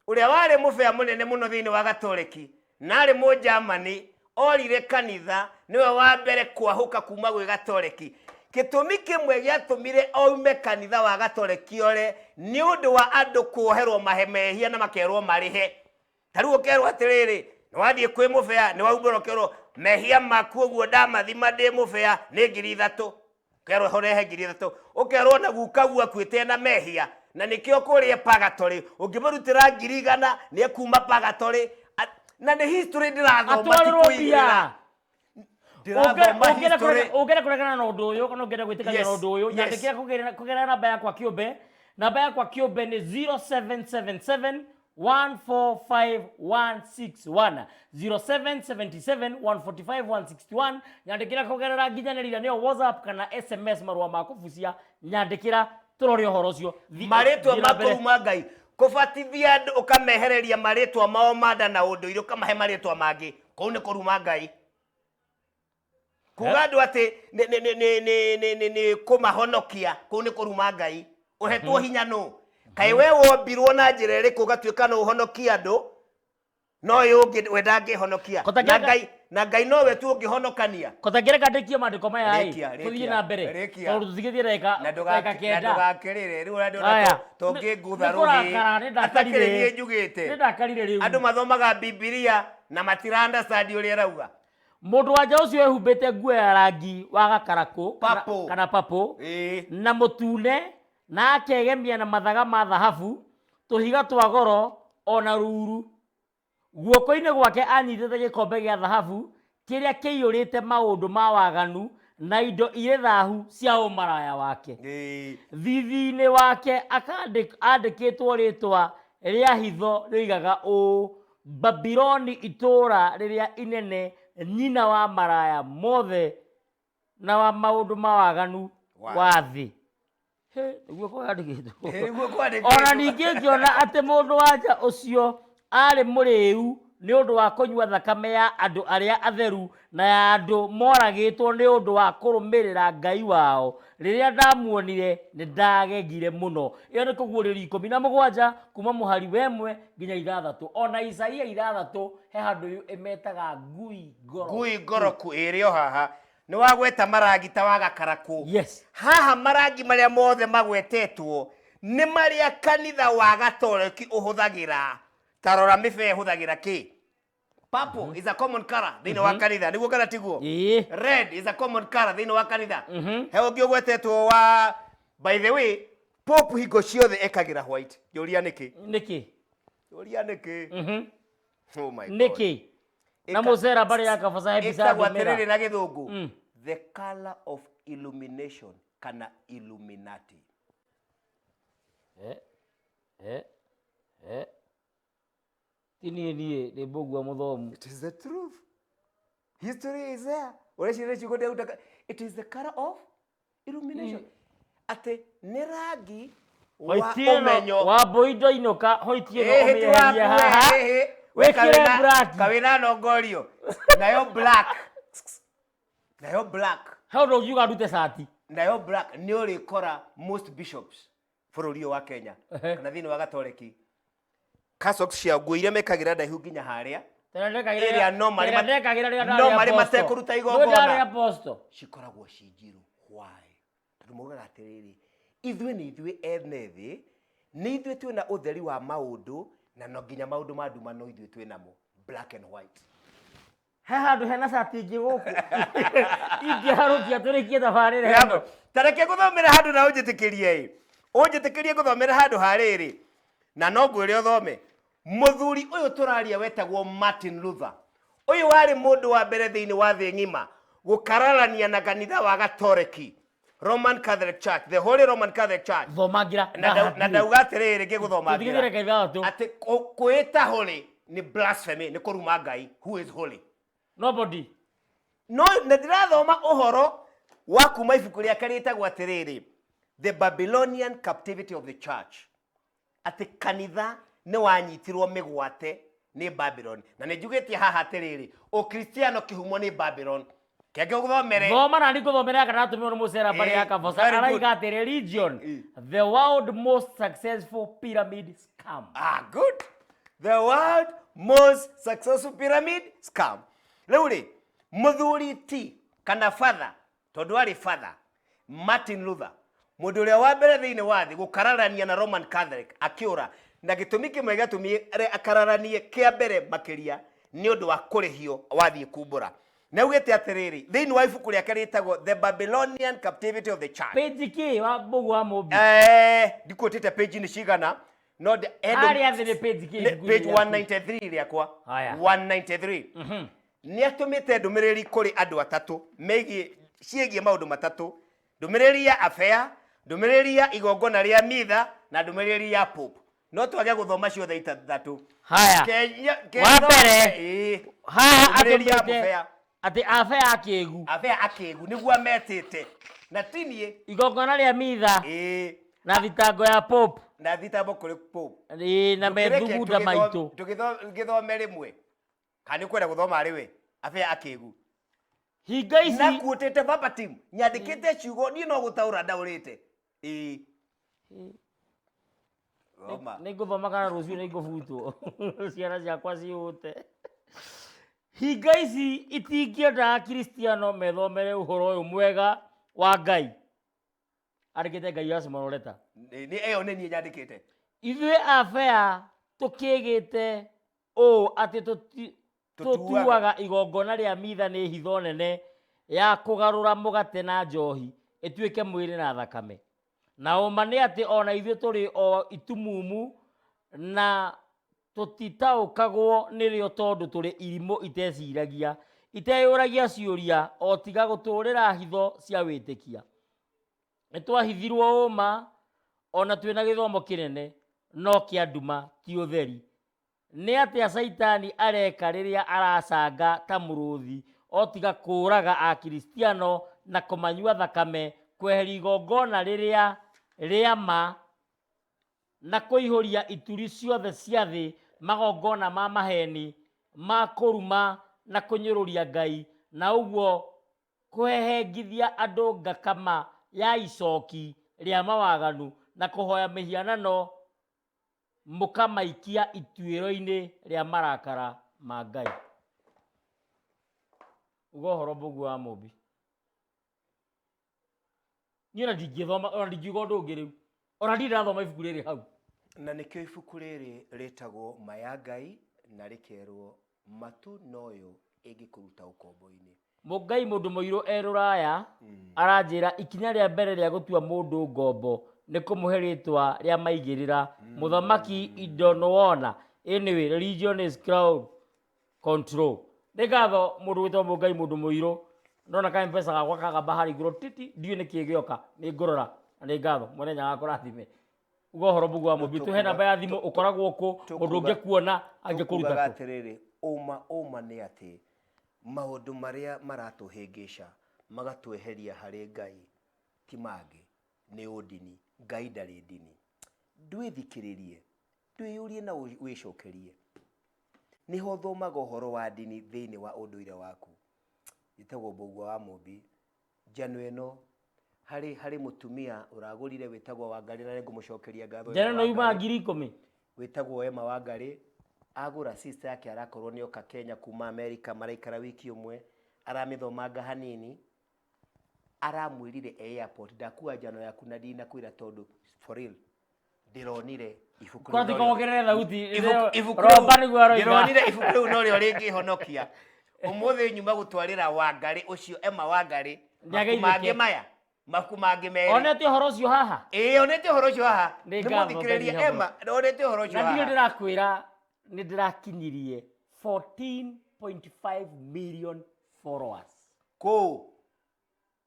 S2: uria wari mubea munene muno thiini wa Gatoleki na ari mu Germany orire kanitha niwe wa mbere kwahuka kuma gwi Gatoleki. Gitumi kimwe giatumire aume kanitha wa Gatoleki ore ni undu wa andu kuoherwo mahemehia na makerwo marihe. Tariu ukerwo atiriri ni wathie kwi mubea ni waungorokerwo mehia maku guo ndamathima ndi mubea ni 3,000 kerwo horehe 3,000 ukerwo na guka guo akwite na mehia na nikio kuria pagatori ungimurutira 100 ni kuma pagatori na ni history ndirathoma tikuigira
S1: ugera kuregana na undu uyu kana ugera gwitikania na undu uyu nyandikira kugera namba yakwa kiumbe ni 0777 145 161 0777 145 161 nyandikira kugerera nginyanirira niyo WhatsApp kana SMS marua makubucia nyandikira turore uhoro ucio
S2: maritwa makuruma Ngai kubatithia andu ukamehereria maritwa mao manda na undu irio kamahe maritwa mangi kou ni kuruma Ngai kuga andu ati ni kumahonokia kou ni kuruma Ngai uhetwo hinya no kai we wombirwo na njira iriku gatwika no uhonokia andu no yungi wendange honokia na Ngai no we tu ungihonokania
S1: kotagira kandikie mandiko maya ai tuthie na mbere tondu tuthigithie reka kenda
S2: na ndugakirire riu ndona tungingutha rugi atakiririe njugite
S1: ni ndakarire riu
S2: andu mathomaga Biblia na matiranda stadi uria rauga
S1: mundu wanja ucio ehumbite nguo ya rangi wa gakaraku kana papo na mutune na akegemia na mathaga ma thahabu tuhiga twa goro ona ruru guoko-ini gwake anyitite gikombe gia thahabu kiria kiiyurite maundu ma waganu na indo ire thahu cia umaraya wake thithi-ini wake andikitwo ritwa ria hitho rigaga Babiloni itura riria inene nyina wa maraya mothe na wa maundu ma waganu wa thi guoko andikitwo ona ningi ngiona ati mundu wanja ucio ari muriu ni undu wa kunywa thakame ya andu aria atheru na ya andu moragitwo ni undu wa kurumirira Ngai wao riria ndamuonire ni ndagegire muno. Iyo ni kuguriri 17 kuma muhari wemwe nginya 6 ona Isaia 6 he handu emetaga ngui
S2: ngoroku irio haha ni wagweta marangi ta wa gakaraku haha marangi maria mothe magwetetwo ni maria kanitha wa Gatoleki uhuthagira tarora mife huthagira ki purple is a common color thino wa kanitha niguo kana tiguo red is a common color thino wa kanitha he ungi ugwetetwo wa by the way pope hingo ciothe ekagira white yuria niki yuria niki oh my god
S1: niki na muzera bari yakafasa hebisa
S2: gwaterere na githungu the color of illumination kana illuminati
S1: tini ni bogwa muthomu.
S2: It is the truth. History is there. It is the color of illumination. Ate neragi
S1: wa omenyo wa boido inoka hoitie no omeheria haha wekire black
S2: kawina no gorio nayo black
S1: how do you got to sati
S2: nayo black ni uri kora most bishops bururi wa Kenya kana thini wa Gatoleki kasoks cia nguo iria mekagira ndaihu nginya haria
S1: ĩrĩa no
S2: marĩ matekuruta igongona cikoragwo cinjiru why tondũ moigaga atĩrĩrĩ ithuĩ nĩ ithuĩ ene thĩ nĩ ithuĩ twĩna ũtheri wa maũndũ na no nginya maũndũ ma nduma no ithuĩ twĩnamo black and white
S1: he handũ hena cati ingĩ gũkũ ingĩharũkia tũrĩkie thabarĩ ĩno
S2: tareke gũthomera handũ na ũnjĩtĩkĩrie gũthomera handũ harĩrĩ na no ngwĩre ũthome muthuri uyu turaria wetagwo Martin Luther uyu wari mundu wa mbere thiini wa thĩ ng'ima gukararania na kanitha wa Gatoleki Roman Catholic Church the Holy Roman Catholic Church
S1: thomagira
S2: na ndauga atiriri ngiguthomagira ati kwita holy ni blasphemy ni kuruma Ngai who is holy
S1: nobody
S2: no ndirathoma uhoro wa kuma ibuku ria karitagwo atiriri the Babylonian captivity of the church ati kanitha ni wanyitirwo migwate ni Babylon na ni njugite haha atiriri o Kristiano kihumo ni Babylon kenge uguthomere
S1: thoma na ndi kuthomera kana atumio mucera bari ya Kavosa araiga ati religion the world most successful pyramid scam.
S2: Good. The world most successful pyramid scam. Leuri muthuri ti kana father tondu ari father Martin Luther mundu uria wa mbere thiini wa thi gukararania na Roman Catholic akiura na gitumi kimwe gatumi akararanie kia mbere makiria ni undu wa kurihio wathie kumbura na ugete atiriri thiini wa ibuku ria karitagwo The Babylonian Captivity of the Church.
S1: Page ki wa bugu wa Mobi
S2: ndikutite page ni cigana no the page 193 riakwa 193 ni atumite ndumiriri kuri andu atatu megi ciegie maundu matatu ndumiriri ya affair ndumiriri ya igongona ria mitha na ndumiriri ya pope no twage guthoma ciothe itatu.
S1: Haya wa mbere haha atumite ati affair
S2: akegu niguo metete na tinie
S1: igongona ria mitha na thitango ya pope
S2: na thitango kuri pope
S1: na methugunda maitu
S2: tugithome rimwe kana kwenda guthoma ari we affair akegu
S1: hinga ici
S2: na kuotete verbatim nyandikite ciugo ni no gutaura ndaurite Roma
S1: niguthoma kana rucio nigufutwo ciana ciakwa ciute hinga ici itingĩenda Kristiano methomere ũhoro ũyũ mwega wa Ngai andĩkĩte Ngai acimaroreta
S2: ni eyo ni nyandikite
S1: ithuĩ affair tũkĩgĩte atĩ tũtuaga igongona rĩa mitha nĩ hitho nene ya kũgarũra mũgate na njohi ĩtuĩke mwĩrĩ na thakame na ũma nĩ atĩ ona ithuĩ tũrĩ o itumumu na tutitaũkagwo nĩrĩo tondũ tũrĩ irimũ iteciragia iteyũragia ciũria o tiga gũtũũrĩra hitho cia wĩtĩkia nĩtwahithirwo ũma ona twĩna gĩthomo kĩnene no kĩa nduma ti ũtheri nĩ atĩa Saitani areka rĩrĩa aracanga ta mũrũthi o tiga kũũraga Akristiano na kũmanyua thakame kweheria igongona rĩrĩa rĩa ma na kũihũria ituri ciothe cia thĩ magongona ma maheni ma kũruma na kũnyũrũria Ngai na ũguo kũhehengithia andũ ngakama ya icoki rĩa mawaganu na kũhoya mĩhianano mũkamaikia ituĩro-inĩ rĩa marakara ma Ngai. Ũhoro bugu wa Mobi niĩ na ndingĩthoma ona ndingiuga ũndũ ũngĩ rĩu ona ndirathoma ibuku rĩrĩ hau
S2: na nĩkĩo ibuku rĩrĩ rĩtagwo Maya Ngai na rĩkerwo matu noyo ĩngĩkũruta ũkombo-inĩ.
S1: Mũngai mũndũ mũirũ Rũraya aranjĩra ikinya rĩa mbere rĩa gũtua mũndũ ngombo nĩ kũmũhe rĩtwa rĩa maigĩrĩra mũthamaki Idonowona. Anyway, religion is crowd control. Nĩngatho mũndũ wĩtwo Mũngai mũndũ mũirũ ndona ka mpesa gakwa kagamba harĩ igũrũ titi ndiũ nĩkĩ gĩoka nĩ ngũrora na nĩ ngatho mũthenya wa kũrathime. Ũhoro bugu wa Mobi tuhe namba ya thimũ ũkoragwo kũ mũndũ ũngĩkuona angĩkũruta
S2: atĩrĩrĩ ũma nĩ atĩ maũndũ marĩa maratũhĩngĩca magatweheria harĩ Ngai ti mangĩ nĩ ũndini. Ngai ndarĩ ndini. Ndwĩthikĩrĩrie twĩyũrie na wĩcokerie nĩho thomaga ũhoro wa ndini thĩinĩ wa ũndũire waku. Gĩtagwo Mbũgua wa Mobi njano ĩno harĩ mũtumia ũragũrire wĩtagwo Wangarĩ na ngũmũcokeria ngatho.
S1: Njano yuma 10,000
S2: wĩtagwo Emma Wangarĩ agũra sister yake arakorwo nĩoka Kenya kuma America maraikara wiki ũmwe aramĩthomanga hanini aramwĩrire airport ndakua njano yaku na ndinakwĩra tondũ for real ndironire ibuku
S1: rĩu ndĩronire ibuku
S2: rĩu no rĩo rĩngĩhonokia ũmũthĩ nyuma gũtwarĩra Wangarĩ ũcio Emma Wangarĩ mangĩ maya mabuku mangĩ merĩ.
S1: Onete ũhoro ũcio haha?
S2: Onete ũhoro ũcio haha. Nĩmũthikĩrĩrie Emma onete ũhoro ũcio haha.
S1: Na ndiũ ndĩrakwĩra nĩ ndĩrakinyirie 14.5 million followers
S2: kũ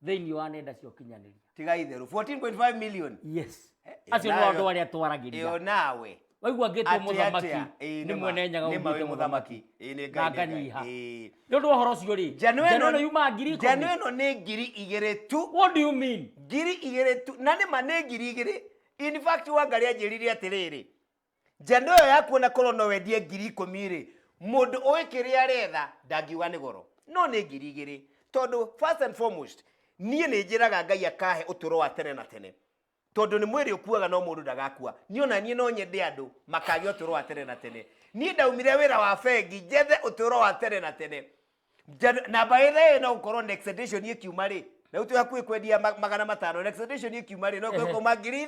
S1: thĩinĩ wa nenda cia ũkinyanĩria.
S2: Tiga itherũ 14.5 million.
S1: Yes. Acio nĩ andũ arĩa twaragĩria.
S2: Iyo nawe
S1: waigua ngĩtwo mũthamaki nĩ mwene nyaga ũngĩte mũthamaki na nganyiha nĩ ũndũ wa ũhoro ũcio rĩ njano ĩno yuma 10,000.
S2: Njano ĩno nĩ 2,000 tu.
S1: What do you mean?
S2: 2,000 tu na nĩma nĩ 2,000. In fact Wangarĩ anjĩrire atĩrĩrĩ njano ĩyo yaku ona korwo no wendie 10,000 rĩ mũndũ ũĩ kĩrĩa aretha ndangiuga nĩ goro no nĩ 2,000 tondu first and foremost niĩ nĩ njĩraga Ngai akahe ũtũũro wa tene na tene tondu nĩ mwĩrĩ ũkuaga no mũndũ ndagakua niĩ ona niĩ no nyende andũ makagĩa ũtũũro wa tene na tene niĩ ndaumire wĩra wa bengi njethe ũtũũro wa tene na tene na by the way no gũkorwo next edition ikiuma rĩ na ũtũ hakuhĩ kwendia 500 next edition ikiuma rĩ no gũkoma ngiri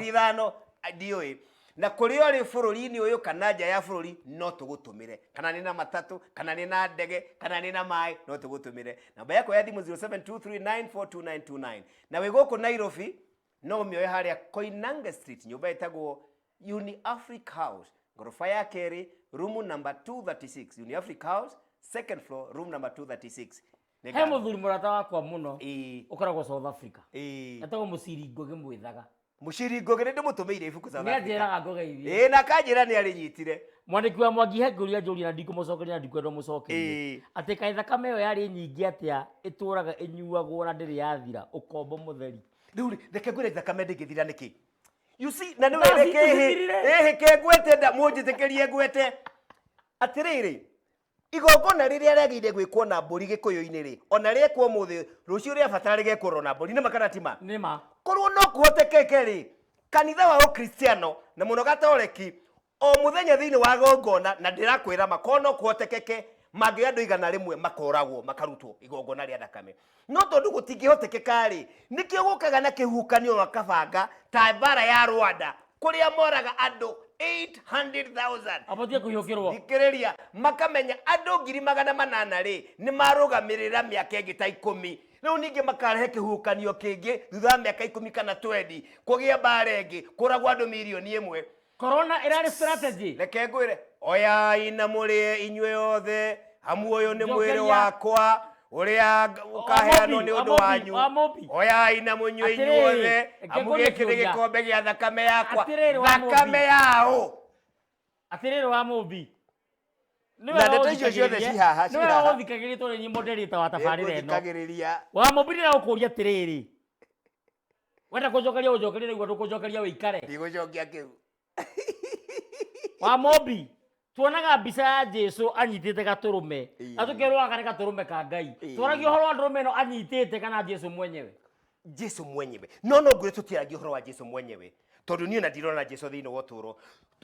S2: ithano ndiũĩ na kũrĩ ũrĩ bũrũri-inĩ ũyũ kana nja ya bũrũri no tũgũtũmĩre kana nĩ na matatũ kana nĩ na ndege kana nĩ na maĩ no tũgũtũmĩre namba yakwa ya thimũ 0723942929 na wĩ gũkũ Nairobi no mĩoe harĩa Koinange Street nyũmba ĩtagwo Uni Africa House ngorofa ya kerĩ room number 236 Uni Africa House second floor room number 236
S1: he mũthuri mũrata wakwa mũno ũkoragwo South Africa etagwo Mũciri Ngũgĩ Mwĩthaga
S2: Mũciri Ngũgĩ nĩ ndĩmũtũmĩire ibuku South Africa
S1: nĩanjĩraga ngũgeithie
S2: na kanjĩra nĩ arĩnyitire
S1: mwandĩki wa Mwangi Hengũria njũria na ndikũmũcokeria na ndikwenda mũcokerie atĩ kaĩ thakame ĩyo yarĩ nyingĩ atĩa ĩtũraga ĩnyuagwo na ndĩrĩ yathira ũkombo mũtheri
S2: rĩu reke ngwĩre thakame ndĩngĩthira nĩkĩ you see na nĩwe reke ngwete mũnjĩtĩkĩrie ngwete atĩrĩrĩ igongona rĩrĩa rĩagĩrĩire gwĩkwo na mbũri Gĩkũyũ-inĩ rĩ ona rĩekwo mũthĩ rũciũ rĩabatara rĩgekwo na mbũri nĩ makana tima
S1: nĩma
S2: korwo no kũhotekeke rĩ kanitha wa Ũkristiano na mũno Gatoreki o mũthenya thĩinĩ wa gongona na ndĩrakwĩra makorwo no kũhotekeke mangĩ andũ 100 makoragwo makarutwo igongona rĩa thakame no tondũ gũtingĩhotekeka rĩ nĩkĩo gũkaga na kĩhukanio wakabanga ta mbara ya Rwanda kũrĩa moraga andũ 800,000
S1: abatie kũhiũkĩrwo
S2: thikĩrĩria makamenya andũ 800 rĩ nĩ marũgamĩrĩra mĩaka ĩngĩ ta 10 rĩu ningĩ makarehe kĩhukanio kĩngĩ thutha mĩaka 10 kana 20 kũgĩa mbara ĩngĩ kũragwo andũ milioni 1
S1: corona ĩrarĩ strategy
S2: reke ngwĩre oyai na mũrĩe inyuĩ othe hamu ũyũ nĩ mwĩrĩ wakwa ũrĩa ũkaheanwo nĩ ũndũ wanyu oyai na mũnyue inyuothe hamu gĩkĩ nĩ gĩkombe gĩa thakame yakwa thakame yaũ
S1: atĩrĩrĩ wa Mũmbi
S2: na ndeto icio ciothe cihaha
S1: nĩwe ũthikagĩrĩria tondũ nĩ moderator wa tabarĩra ĩno wa Mũmbi ndĩragũkũria atĩrĩrĩ wenda kũnjokeria ũnjokerie nĩguo ndũkũnjokeria wĩikare
S2: ndigũcokia kĩu
S1: wa Mũmbi tuonaga mbica ya Jesũ anyitĩte gatũrũme atũkerwo aka nĩ gatũrũme ka Ngai tũragia ũhoro wa ndũrũme ĩno anyitĩte kana Jesũ mwenyewe
S2: Jesũ mwenyewe no ngwĩre tũtiaragia ũhoro wa Jesũ mwenyewe tondũ niĩ na ndirona Jesũ thĩinĩ wa ũtũũro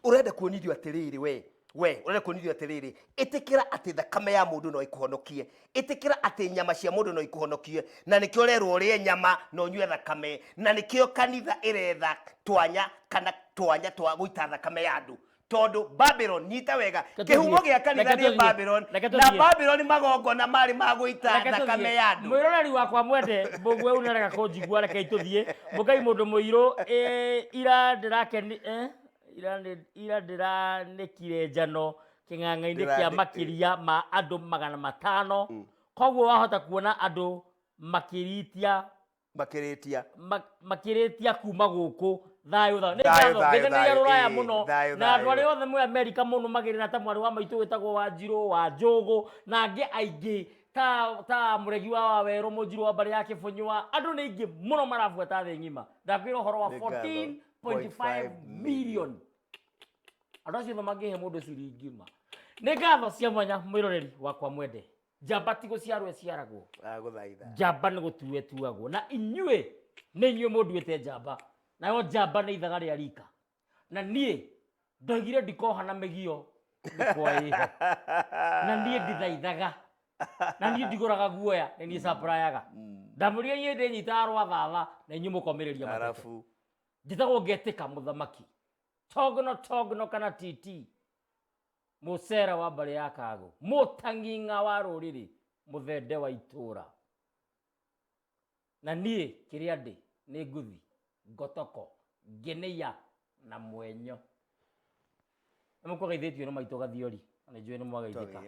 S2: ũrenda kuonithio atĩrĩrĩ we ũrenda kuonithio atĩrĩrĩ ĩtĩkĩra atĩ thakame ya mũndũ no ĩkũhonokie ĩtĩkĩra atĩ nyama cia mũndũ no ĩkũhonokie na nĩkĩo ũrerwo ũrĩe nyama na ũnyue thakame na nĩkĩo kanitha ĩretha twanya twa gũita thakame ya andũ tondu Babylon nyita wega kihumo gĩa kanitha nĩ Babylon na Babylon magongona marĩ magũita thakame ya andũ
S1: mwĩroreri wakwa mwende mbũgũ ũyũ nĩarega kũnjigua reke itũthiĩ mũkai mũndũ mũirũ ira ndĩranĩkire njano kĩng'ang'a-inĩ kĩa makĩria ma andũ 500 koguo wahota kuona andũ makĩrĩtia kuma gũkũ thayũ nĩngatho rũraya mũno na andũ arĩa othe mwĩ Amerika mũno magĩrĩra ta mwarĩ wa maitũ wĩtagwo Wanjirũ wa Njũgũ na angĩ aingĩ ta mũregi wa Wawerũ Mũnjirũ wa mbarĩ ya Kĩbũnyũa andũ nĩ aingĩ mũno marabuata thĩ ng'ima ndakwĩra ũhoro wa 14.5 million andũ acio mangĩhe mũndũ ciringi ma nĩ ngatho cia mwanya mwĩroreri wakwa mwende njamba ti gũciarwo ciaragwo njamba nĩ gũtuo tuagwo na inyuĩ nĩ inyuĩ mũnduĩte njamba nayo njamba nĩ ithaga rĩa rika na niĩ ndoigire ndikohana mĩgio ndikwaĩho na niĩ ndithaithaga na niĩ ndigũraga guoya nĩ niĩ saprayaga ndamũria inyuĩ ndĩnyitaga rwa thava na inyuĩ mũkomereria matatu njĩtagwo Ngetĩka Mũthamaki Togno kana TT Mũcera wa mbarĩ ya Kagũ mũtang'ing'a wa rũrĩrĩ mũthende wa itũũra na niĩ kĩrĩa ndĩ nĩ ngũthi ngotoko ngenĩia na mwenyo nĩmũkũgeithĩtio nĩ maitũ Gathiori na nĩnjũĩ nĩmwageithĩka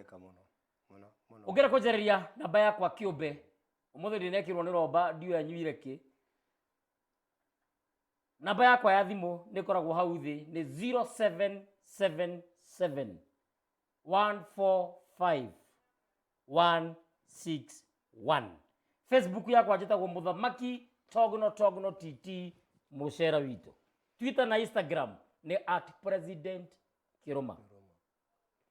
S1: ũngĩra kũnjarĩria namba yakwa kĩũmbe ũmũthĩ ndĩnekĩrwo nĩ romba ndiũ yanyuire kĩ namba yakwa ya thimũ nĩ ĩkoragwo hau thĩ nĩ 0777 145 161 Facebook yakwa njĩtagwo Mũthamaki Togno TT Mũcera witũ Twitter na Instagram nĩ @president_Kiruma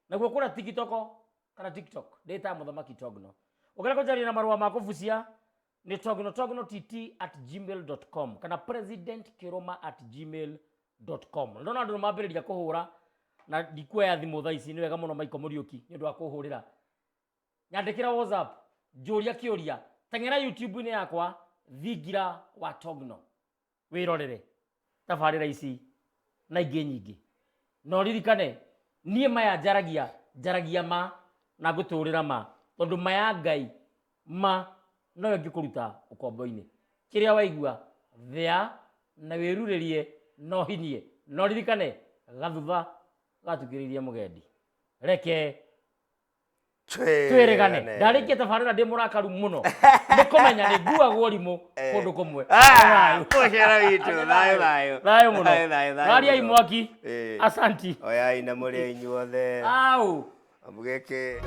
S1: naguo kũrĩa TikTok ndĩta Mũthamaki Togno Ukala kujari na marua makufusia ni togno@gmail.com kana presidentkiroma@gmail.com. Ndona andu mambiriria kuhura na ndikuoya thimu thaa ici ni wega muno Michael Muriuki ni ndu akuhurira. Nyandikira WhatsApp njuria kiuria tengera YouTube ni yakwa Thingira wa Togno wirorere tabarira ici na ingi nyingi no ririkane nie maya njaragia ma na guturira ma tondu maya Ngai ma no ngikuruta ukombo-ini kiria waigua thea na wiruririe no hinie no ririkane gathutha gatukiririe mugendi reke tweregane ndarikie tabarira ndi murakaru muno mukomenya ni guagwo rimu kundu kumwe
S2: Poshera witu
S1: thayo muno raria imwaki asanti
S2: oya ina muri inyuothe
S1: au
S2: amugeke